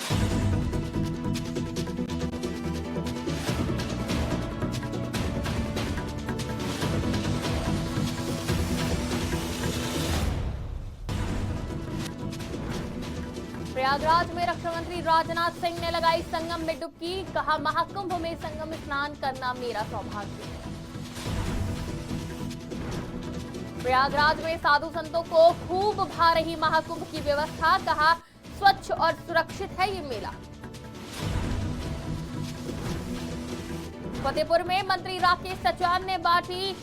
प्रयागराज में रक्षा मंत्री राजनाथ सिंह ने लगाई संगम में डुबकी, कहा महाकुंभ में संगम स्नान करना मेरा सौभाग्य। प्रयागराज में साधु संतों को खूब भा रही महाकुंभ की व्यवस्था, कहा स्वच्छ और सुरक्षित है ये मेला। फतेहपुर में मंत्री राकेश सचान ने बांटी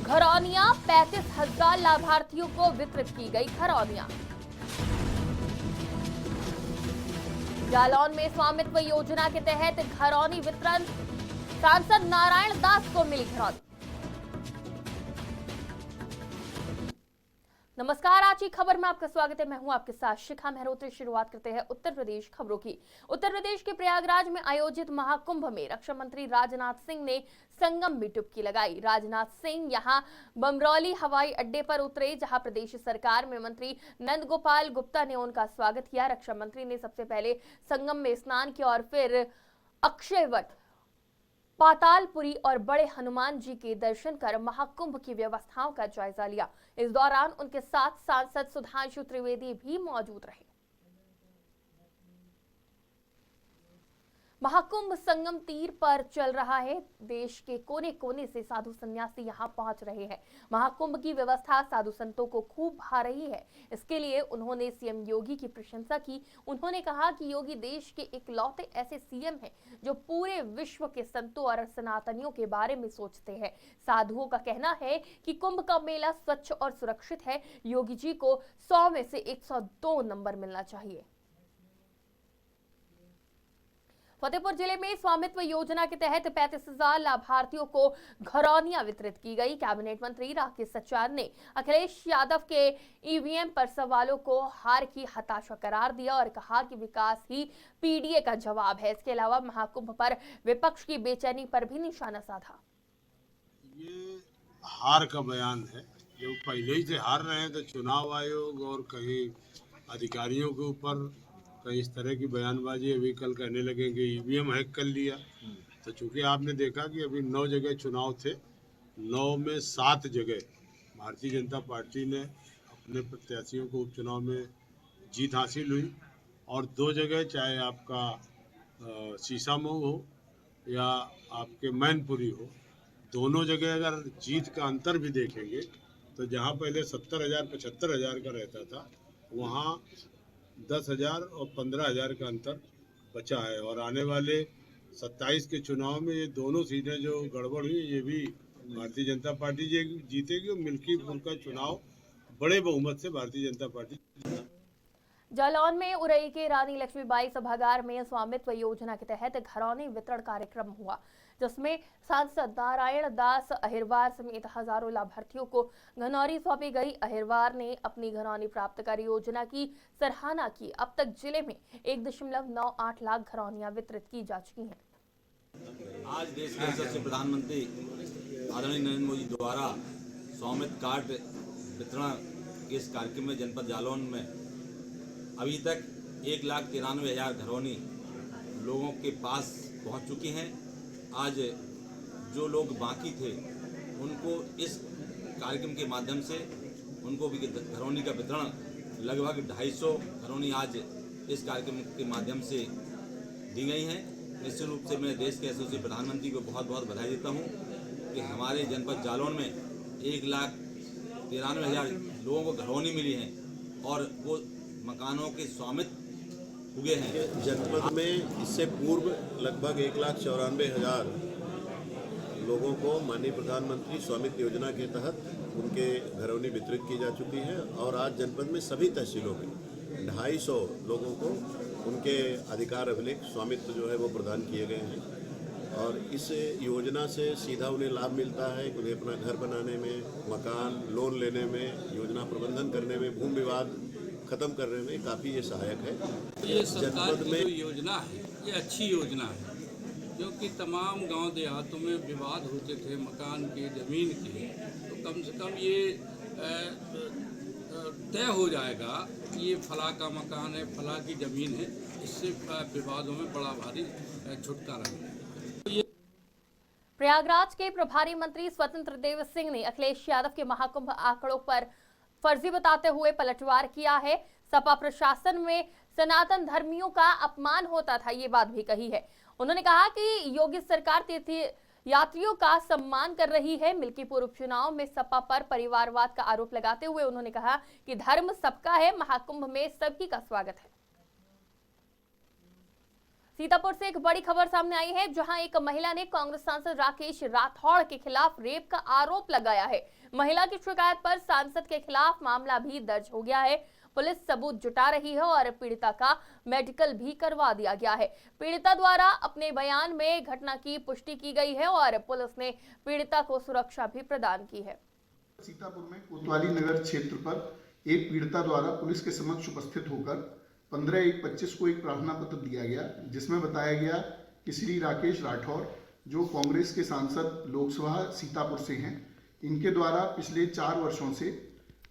घरौनियां, 35,000 लाभार्थियों को वितरित की गई घरौनियां। जालौन में स्वामित्व योजना के तहत घरौनी वितरण, सांसद नारायण दास को मिली घरौनी। नमस्कार, आज की खबर में आपका स्वागत है। मैं हूं आपके साथ शिखा मेहरोत्री। शुरुआत करते हैं उत्तर प्रदेश खबरों की। उत्तर प्रदेश के प्रयागराज में आयोजित महाकुंभ में रक्षा मंत्री राजनाथ सिंह ने संगम में डुबकी लगाई। राजनाथ सिंह यहां बमरौली हवाई अड्डे पर उतरे, जहां प्रदेश सरकार में मंत्री नंदगोपाल गुप्ता ने उनका स्वागत किया। रक्षा मंत्री ने सबसे पहले संगम में स्नान किया और फिर अक्षयवट, पातालपुरी और बड़े हनुमान जी के दर्शन कर महाकुंभ की व्यवस्थाओं का जायजा लिया। इस दौरान उनके साथ सांसद सुधांशु त्रिवेदी भी मौजूद रहे। महाकुंभ संगम तीर पर चल रहा है। देश के कोने कोने से साधु संन्यासी यहां पहुंच रहे हैं। महाकुंभ की व्यवस्था साधु संतों को खूब भा रही है। इसके लिए उन्होंने सीएम योगी की प्रशंसा की। उन्होंने कहा कि योगी देश के इकलौते ऐसे सीएम हैं जो पूरे विश्व के संतों और सनातनियों के बारे में सोचते हैं। साधुओं का कहना है कि कुंभ का मेला स्वच्छ और सुरक्षित है। योगी जी को 100 में से 102 नंबर मिलना चाहिए। फतेहपुर जिले में स्वामित्व योजना के तहत 35,000 लाभार्थियों को घरौनियां वितरित की गई। कैबिनेट मंत्री राकेश सचान ने अखिलेश यादव के ईवीएम पर सवालों को हार की हताशा करार दिया और कहा कि विकास ही पीडीए का जवाब है। इसके अलावा महाकुंभ पर विपक्ष की बेचैनी पर भी निशाना साधा। ये हार का बयान है, जो पहले ही से हार रहे हैं, तो चुनाव आयोग और कहीं अधिकारियों के ऊपर कहीं इस तरह की बयानबाजी अभी कल कहने लगे कि ईवीएम हैक कर लिया। तो चूंकि आपने देखा कि अभी 9 जगह चुनाव थे, 9 में 7 जगह भारतीय जनता पार्टी ने अपने प्रत्याशियों को उपचुनाव में जीत हासिल हुई और 2 जगह चाहे आपका शीशामऊ हो या आपके मैनपुरी हो, दोनों जगह अगर जीत का अंतर भी देखेंगे तो जहां पहले 70,000 75,000 का रहता था, वहां 10,000 और 15,000 का अंतर बचा है। और आने वाले 27 के चुनाव में ये दोनों सीटें जो गड़बड़ हुई, ये भी भारतीय जनता पार्टी जीतेगी और मिल्कीपुर का चुनाव बड़े बहुमत से भारतीय जनता पार्टी। जालौन में उरई के रानी लक्ष्मीबाई सभागार में स्वामित्व योजना के तहत घरौनी वितरण कार्यक्रम हुआ, जिसमें सांसद नारायण दास अहिरवार समेत हजारों लाभार्थियों को घरौनी सौंपी गई। अहिरवार ने अपनी घरौनी प्राप्त कर योजना की सराहना की। अब तक जिले में 1.98 लाख घरौनियां वितरित की जा चुकी हैं। आज देश के यशस्वी प्रधानमंत्री आदरणीय नरेंद्र मोदी द्वारा स्वामित्व कार्ड वितरण के इस कार्यक्रम में जनपद जालौन में अभी तक 1,93,000 घरौनी लोगों के पास पहुंच चुकी हैं। आज जो लोग बाकी थे उनको इस कार्यक्रम के माध्यम से उनको भी घरौनी का वितरण लगभग 250 घरौनी आज इस कार्यक्रम के माध्यम से दी गई हैं। निश्चित रूप से मैं देश के यशस्वी प्रधानमंत्री को बहुत बहुत बधाई देता हूं कि हमारे जनपद जालौन में 1,93,000 लोगों को घरौनी मिली है और वो मकानों के स्वामित्व हुए हैं। जनपद में इससे पूर्व लगभग 1,94,000 लोगों को माननीय प्रधानमंत्री स्वामित्व योजना के तहत उनके घरौनी वितरित की जा चुकी है और आज जनपद में सभी तहसीलों में 250 लोगों को उनके अधिकार अभिलेख स्वामित्व जो है वो प्रदान किए गए हैं। और इस योजना से सीधा उन्हें लाभ मिलता है, उन्हें अपना घर बनाने में, मकान लोन लेने में, योजना प्रबंधन करने में, भूमि विवाद खत्म करने में काफ़ी ये सहायक है। ये सरकार की जो योजना है ये अच्छी योजना है, क्योंकि तमाम गांव देहातों में विवाद होते थे मकान के, ज़मीन के, तो कम से कम ये तय हो जाएगा कि ये फला का मकान है, फला की ज़मीन है। इससे विवादों में बड़ा भारी छुटकारा मिलेगा। प्रयागराज के प्रभारी मंत्री स्वतंत्र देव सिंह ने अखिलेश यादव के महाकुंभ आंकड़ों पर फर्जी बताते हुए पलटवार किया है। सपा प्रशासन में सनातन धर्मियों का अपमान होता था, ये बात भी कही है। उन्होंने कहा कि योगी सरकार तीर्थ यात्रियों का सम्मान कर रही है। मिल्कीपुर उपचुनाव में सपा पर परिवारवाद का आरोप लगाते हुए उन्होंने कहा कि धर्म सबका है, महाकुंभ में सबकी का स्वागत है। सीतापुर से एक बड़ी खबर सामने आई है, जहां एक महिला ने कांग्रेस सांसद राकेश राठौड़ के खिलाफ रेप का आरोप लगाया है। महिला की शिकायत पर सांसद के खिलाफ मामला भी दर्ज हो गया है। पुलिस सबूत जुटा रही है और पीड़िता का मेडिकल भी करवा दिया गया है। पीड़िता द्वारा अपने बयान में घटना की पुष्टि की गई है और पुलिस ने पीड़िता को सुरक्षा भी प्रदान की है। सीतापुर में कोतवाली नगर क्षेत्र पर एक पीड़िता द्वारा पुलिस के समक्ष उपस्थित होकर 15/1/25 को एक प्रार्थना पत्र दिया गया, जिसमें बताया गया कि श्री राकेश राठौड़, जो कांग्रेस के सांसद लोकसभा सीतापुर से हैं, इनके द्वारा पिछले 4 वर्षों से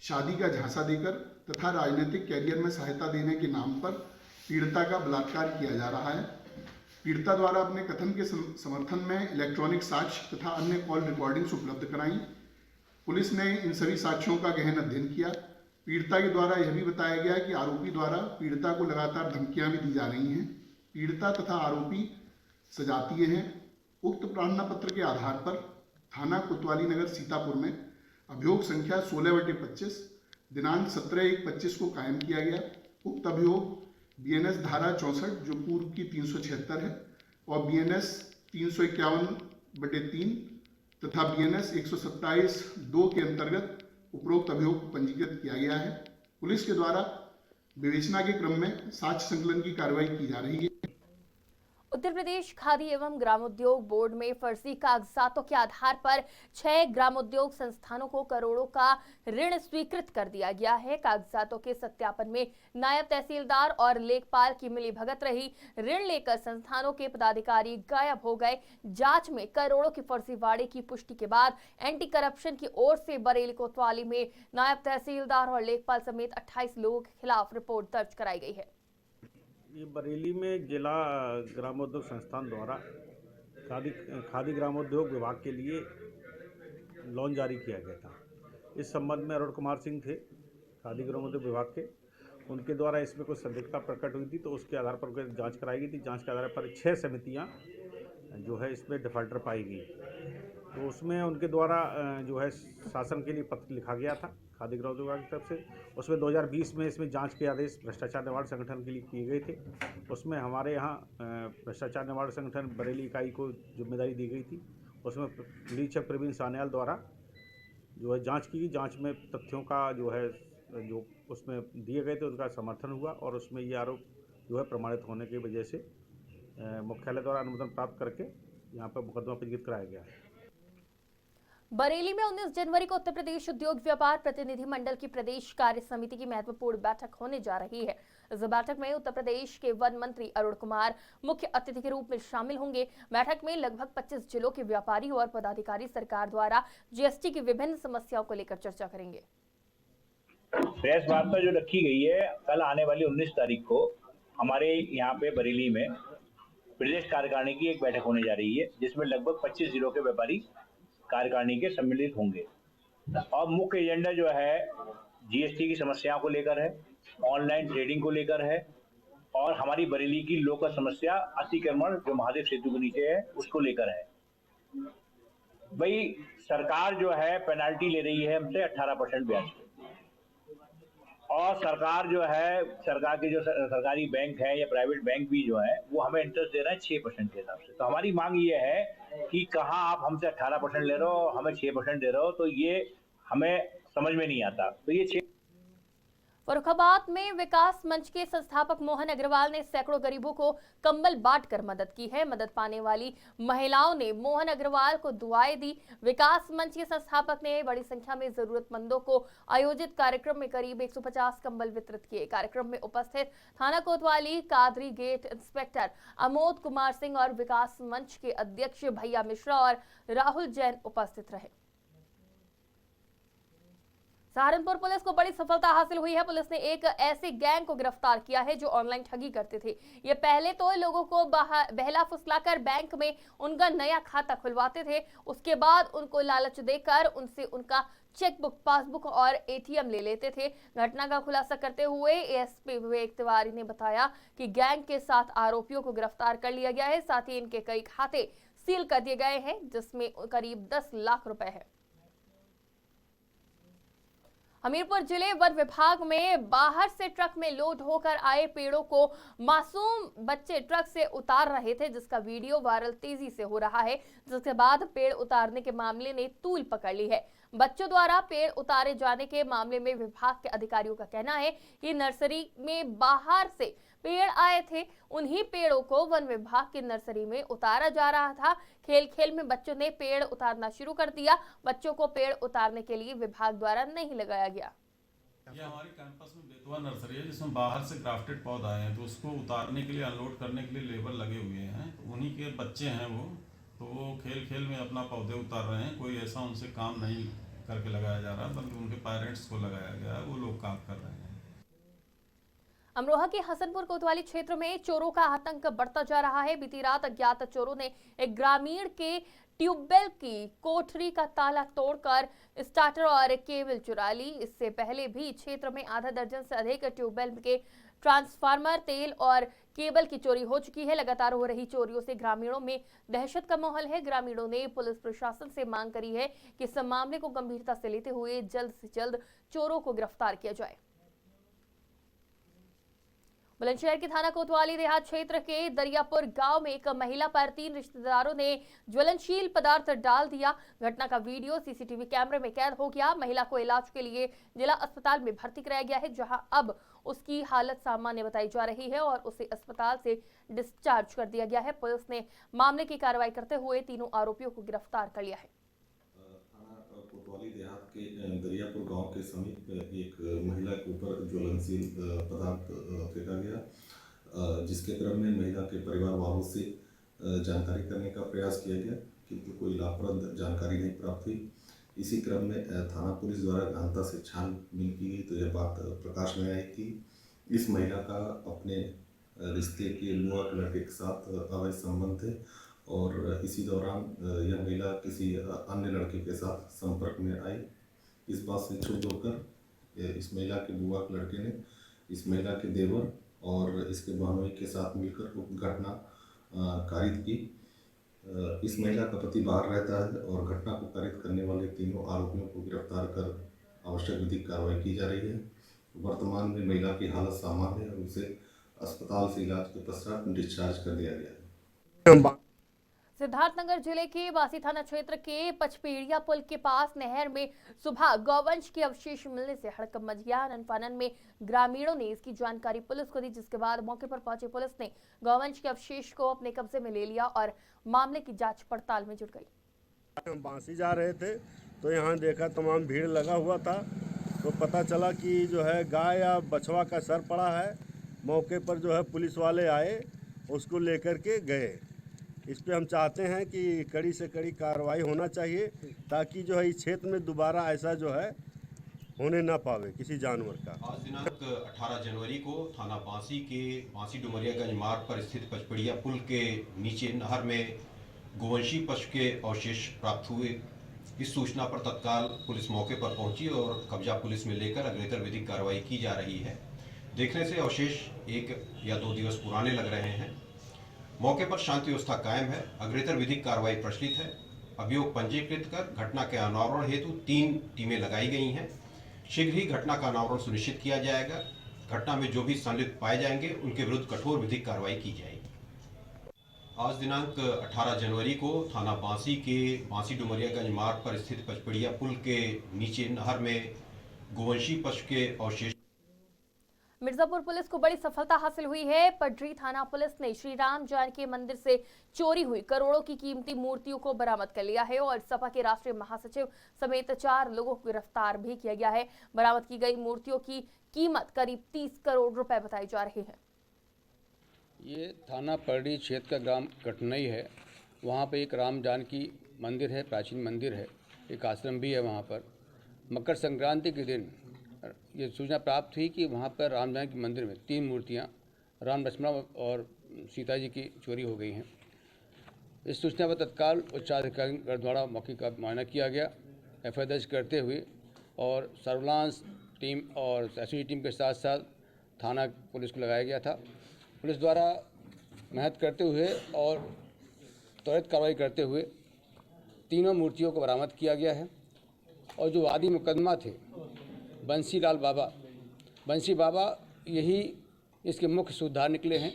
शादी का झांसा देकर तथा राजनीतिक कैरियर में सहायता देने के नाम पर पीड़िता का बलात्कार किया जा रहा है। पीड़िता द्वारा अपने कथन के समर्थन में इलेक्ट्रॉनिक साक्ष्य तथा अन्य कॉल रिकॉर्डिंग्स उपलब्ध कराई। पुलिस ने इन सभी साक्ष्यों का गहन अध्ययन किया। पीड़िता के द्वारा यह भी बताया गया कि आरोपी द्वारा पीड़िता को लगातार धमकियां भी दी जा रही हैं। पीड़िता तथा आरोपी सजातीय हैं। उक्त प्रार्थना पत्र के आधार पर थाना कोतवाली नगर सीतापुर में अभियोग संख्या 16/25 दिनांक 17/1/25 को कायम किया गया। उक्त अभियोग BNS धारा 64 जो पूर्व की 376 है और BNS 351/3 तथा BNS 127(2) के अंतर्गत उपरोक्त अभियोग पंजीकृत किया गया है। पुलिस के द्वारा विवेचना के क्रम में साक्ष्य संकलन की कार्रवाई की जा रही है। उत्तर प्रदेश खादी एवं ग्रामोद्योग बोर्ड में फर्जी कागजातों के आधार पर 6 ग्रामोद्योग संस्थानों को करोड़ों का ऋण स्वीकृत कर दिया गया है। कागजातों के सत्यापन में नायब तहसीलदार और लेखपाल की मिलीभगत रही। ऋण लेकर संस्थानों के पदाधिकारी गायब हो गए। जांच में करोड़ों की फर्जीवाड़े की पुष्टि के बाद एंटी करप्शन की ओर से बरेली कोतवाली में नायब तहसीलदार और लेखपाल समेत 28 लोगों के खिलाफ रिपोर्ट दर्ज कराई गई है। ये बरेली में जिला ग्रामोद्योग संस्थान द्वारा खादी ग्रामोद्योग विभाग के लिए लोन जारी किया गया था। इस संबंध में अरुण कुमार सिंह थे खादी ग्रामोद्योग विभाग के, उनके द्वारा इसमें कुछ संदिग्धता प्रकट हुई थी, तो उसके आधार पर जांच कराई गई थी। जांच के आधार पर 6 समितियां जो है इसमें डिफाल्टर पाई गई। तो उसमें उनके द्वारा जो है शासन के लिए पत्र लिखा गया था खादी ग्रामोद्योग विभाग की तरफ से। उसमें 2020 में इसमें जांच के आदेश भ्रष्टाचार निवारण संगठन के लिए किए गए थे। उसमें हमारे यहाँ भ्रष्टाचार निवारण संगठन बरेली इकाई को जिम्मेदारी दी गई थी। उसमें निरीक्षक प्रवीण सान्याल द्वारा जो है जांच की। जांच में तथ्यों का जो उसमें दिए गए थे उनका समर्थन हुआ और उसमें ये आरोप जो है प्रमाणित होने की वजह से मुख्यालय द्वारा अनुमोदन प्राप्त करके यहाँ पर मुकदमा पंजीकृत कराया गया है। बरेली में 19 जनवरी को उत्तर प्रदेश उद्योग व्यापार प्रतिनिधि मंडल की प्रदेश कार्य समिति की महत्वपूर्ण बैठक होने जा रही है। इस बैठक में उत्तर प्रदेश के वन मंत्री अरुण कुमार मुख्य अतिथि के रूप में शामिल होंगे। बैठक में लगभग 25 जिलों के व्यापारी और पदाधिकारी सरकार द्वारा GST की विभिन्न समस्याओं को लेकर चर्चा करेंगे। प्रेस वार्ता जो रखी गई है कल आने वाली 19 तारीख को हमारे यहाँ पे बरेली में प्रदेश कार्यकारिणी की एक बैठक होने जा रही है, जिसमें लगभग 25 जिलों के व्यापारी कार्यकारिणी के सम्मिलित होंगे। और मुख्य एजेंडा जो है GST की समस्याओं को लेकर है, ऑनलाइन ट्रेडिंग को लेकर है और हमारी बरेली की लोकल समस्या अतिक्रमण जो महादेव सेतु के नीचे है उसको लेकर है। भाई सरकार जो है पेनाल्टी ले रही है हमसे 18% ब्याज और सरकार जो है सरकार के जो सरकारी बैंक है या प्राइवेट बैंक भी जो है वो हमें इंटरेस्ट दे रहे हैं 6% के हिसाब से। तो हमारी मांग ये है कि कहाँ आप हमसे 18% ले रहे हो, हमें 6% दे रहे हो, तो ये हमें समझ में नहीं आता। तो ये फर्रुखाबाद में विकास मंच के संस्थापक मोहन अग्रवाल ने सैकड़ों गरीबों को कंबल बांटकर मदद की है। मदद पाने वाली महिलाओं ने मोहन अग्रवाल को दुआएं दी। विकास मंच के संस्थापक ने बड़ी संख्या में जरूरतमंदों को आयोजित कार्यक्रम में करीब 150 कंबल वितरित किए। कार्यक्रम में उपस्थित थाना कोतवाली कादरी गेट इंस्पेक्टर अमोद कुमार सिंह और विकास मंच के अध्यक्ष भैया मिश्रा और राहुल जैन उपस्थित रहे। सहारनपुर पुलिस को बड़ी सफलता हासिल हुई है। पुलिस ने एक ऐसे गैंग को गिरफ्तार किया है जो ऑनलाइन ठगी करते थे। ये पहले तो लोगों को बहला फुसलाकर बैंक में उनका नया खाता खुलवाते थे, उसके बाद उनको लालच देकर उनसे उनका चेकबुक, पासबुक और एटीएम ले लेते थे। घटना का खुलासा करते हुए एएसपी विवेक तिवारी ने बताया कि गैंग के 7 आरोपियों को गिरफ्तार कर लिया गया है। साथ ही इनके कई खाते सील कर दिए गए हैं, जिसमें करीब 10 लाख रुपए है। हमीरपुर जिले वन विभाग में बाहर से ट्रक में लोड होकर आए पेड़ों को मासूम बच्चे ट्रक से उतार रहे थे, जिसका वीडियो वायरल तेजी से हो रहा है। जिसके बाद पेड़ उतारने के मामले ने तूल पकड़ ली है। बच्चों द्वारा पेड़ उतारे जाने के मामले में विभाग के अधिकारियों का कहना है कि नर्सरी में बाहर से पेड़ आए थे, उन्हीं पेड़ों को वन विभाग की नर्सरी में उतारा जा रहा था। खेल खेल में बच्चों ने पेड़ उतारना शुरू कर दिया। बच्चों को पेड़ उतारने के लिए विभाग द्वारा नहीं लगाया गया। ये हमारे कैंपस में बेतवा नर्सरी है, जिसमें बाहर से ग्राफ्टेड पौधा आए हैं, तो उसको उतारने के लिए, अनलोड करने के लिए लेबर लगे हुए हैं। तो उन्हीं के बच्चे हैं वो, तो वो खेल खेल में अपना पौधे उतार रहे हैं। कोई ऐसा उनसे काम नहीं करके लगाया जा रहा, बल्कि उनके पेरेंट्स को लगाया गया है, वो लोग काम कर रहे हैं। अमरोहा के हसनपुर कोतवाली क्षेत्र में चोरों का आतंक बढ़ता जा रहा है। बीती रात अज्ञात चोरों ने एक ग्रामीण के ट्यूबवेल की कोठरी का ताला तोड़कर स्टार्टर और केबल चुरा ली। इससे पहले भी क्षेत्र में आधा दर्जन से अधिक ट्यूबवेल के ट्रांसफार्मर, तेल और केबल की चोरी हो चुकी है। लगातार हो रही चोरियों से ग्रामीणों में दहशत का माहौल है। ग्रामीणों ने पुलिस प्रशासन से मांग करी है कि इस मामले को गंभीरता से लेते हुए जल्द से जल्द चोरों को गिरफ्तार किया जाए। बुलंदशहर के थाना कोतवाली देहात क्षेत्र के दरियापुर गांव में एक महिला पर 3 रिश्तेदारों ने ज्वलनशील पदार्थ डाल दिया। घटना का वीडियो सीसीटीवी कैमरे में कैद हो गया। महिला को इलाज के लिए जिला अस्पताल में भर्ती कराया गया है, जहां अब उसकी हालत सामान्य बताई जा रही है और उसे अस्पताल से डिस्चार्ज कर दिया गया है। पुलिस ने मामले की कार्रवाई करते हुए तीनों आरोपियों को गिरफ्तार कर लिया है। कोतवाली देहात के दरियापुर गांव के समीप एक महिला के ऊपर ज्वलनशील पदार्थ फेंका गया, जिसके क्रम में महिला के परिवार वालों से जानकारी करने का प्रयास किया गया, किंतु कोई लाभप्रद जानकारी नहीं प्राप्त हुई। इसी क्रम में थाना पुलिस द्वारा गहनता से छानबीन की गई तो यह बात प्रकाश में आई कि इस महिला का अपने रिश्ते के युवा लड़के के साथ अवैध संबंध थे और इसी दौरान यह महिला किसी अन्य लड़के के साथ संपर्क में आई। इस बात से क्षुब्ध होकर इस महिला के बुआ के लड़के ने इस महिला के देवर और इसके बहनोई के साथ मिलकर घटना कारित की। इस महिला का पति बाहर रहता है और घटना को कारित करने वाले तीनों आरोपियों को गिरफ्तार कर आवश्यक विधिक कार्रवाई की जा रही है। वर्तमान में महिला की हालत सामान्य है और उसे अस्पताल से इलाज के पश्चात डिस्चार्ज कर दिया गया है। सिद्धार्थनगर जिले के बासी थाना क्षेत्र के पचपेड़िया पुल के पास नहर में सुबह गौवंश के अवशेष मिलने से हड़कंप मच गया। अनफानन में ग्रामीणों ने इसकी जानकारी पुलिस को दी, जिसके बाद मौके पर पहुंची पुलिस ने गौवंश के अवशेष को अपने कब्जे में ले लिया और मामले की जांच पड़ताल में जुट गई। हम बांसी जा रहे थे तो यहाँ देखा तमाम भीड़ लगा हुआ था, तो पता चला कि जो है गाय या बछवा का सर पड़ा है। मौके पर जो है पुलिस वाले आए, उसको लेकर के गए। इस पे हम चाहते हैं कि कड़ी से कड़ी कार्रवाई होना चाहिए, ताकि जो है इस क्षेत्र में दोबारा ऐसा जो है होने ना पावे किसी जानवर का। आज दिनांक 18 जनवरी को थाना बांसी के बांसी डुमरियागंज मार्ग पर स्थित पचपेड़िया पुल के नीचे नहर में गोवंशी पशु के अवशेष प्राप्त हुए। इस सूचना पर तत्काल पुलिस मौके पर पहुंची और कब्जा पुलिस में लेकर अग्रेतर विधिक कार्रवाई की जा रही है। देखने से अवशेष 1 या 2 दिवस पुराने लग रहे हैं। मौके पर शांति व्यवस्था कायम है। अग्रेतर विधिक कार्रवाई प्रचलित है। अभियोग पंजीकृत कर घटना के अनावरण हेतु 3 टीमें लगाई गई हैं। शीघ्र ही घटना का अनावरण सुनिश्चित किया जाएगा। घटना में जो भी संलिप्त पाए जाएंगे उनके विरुद्ध कठोर विधिक कार्रवाई की जाएगी। आज दिनांक 18 जनवरी को थाना बांसी के बांसी डुमरियागंज मार्ग पर स्थित पचपेड़िया पुल के नीचे नहर में गोवंशी पशु के अवशेष। मिर्जापुर पुलिस को बड़ी सफलता हासिल हुई है। पडरी थाना पुलिस ने श्री राम जानकी मंदिर से चोरी हुई करोड़ों की कीमती मूर्तियों को बरामद कर लिया है और सपा के राष्ट्रीय महासचिव समेत 4 लोगों को गिरफ्तार भी किया गया है। बरामद की गई मूर्तियों की कीमत करीब 30 करोड़ रुपए बताई जा रही है। ये थाना पडरी क्षेत्र का ग्राम कटनई है। वहाँ पे एक राम जानकी मंदिर है, प्राचीन मंदिर है, एक आश्रम भी है वहाँ पर। मकर संक्रांति के दिन ये सूचना प्राप्त हुई कि वहाँ पर राम जानकी मंदिर में 3 मूर्तियाँ राम लक्ष्मण और सीता जी की चोरी हो गई हैं। इस सूचना पर तत्काल उच्चाधिकारी द्वारा मौके का मुआयना किया गया, एफआईआर दर्ज करते हुए और सर्विलांस टीम और एसओजी टीम के साथ साथ थाना पुलिस को लगाया गया था। पुलिस द्वारा मेहनत करते हुए और त्वरित कार्रवाई करते हुए तीनों मूर्तियों को बरामद किया गया है। और जो वादी मुकदमा थे बंसी बाबा यही इसके मुख्य सूत्रधार निकले हैं।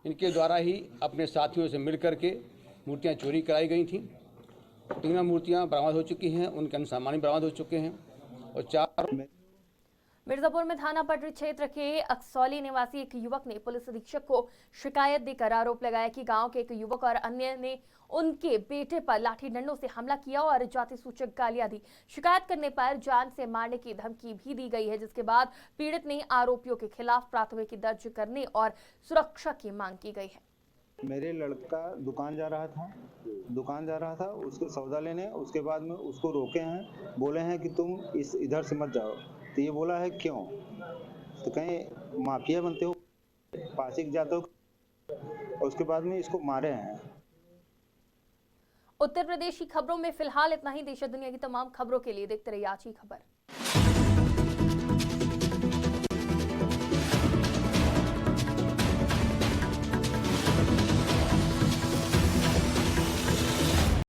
इनके द्वारा ही अपने साथियों से मिल कर के मूर्तियाँ चोरी कराई गई थीं। तीनों मूर्तियाँ बरामद हो चुकी हैं, उनके अन्य सामान भी बरामद हो चुके हैं। और 4 मिर्जापुर में थाना पटरी क्षेत्र के अक्सौली निवासी एक युवक ने पुलिस अधीक्षक को शिकायत देकर आरोप लगाया कि गांव के एक युवक और अन्य ने उनके बेटे पर लाठी डंडों से हमला किया और जाति सूचक गालियां दी। शिकायत करने पर जान से मारने की धमकी भी दी गई है, जिसके बाद पीड़ित ने आरोपियों के खिलाफ प्राथमिकी दर्ज करने और सुरक्षा की मांग की गई है। मेरे लड़का दुकान जा रहा था उसको सौदा लेने, उसके बाद में उसको रोके हैं, बोले हैं कि तुम इधर से मत जाओ। तो ये बोला है क्यों, तो कहीं माफिया बनते हो, पासिक जाते हो, और उसके बाद में इसको मारे हैं। उत्तर प्रदेश की खबरों में फिलहाल इतना ही। देश और दुनिया की तमाम खबरों के लिए देखते रहिए आज की खबर।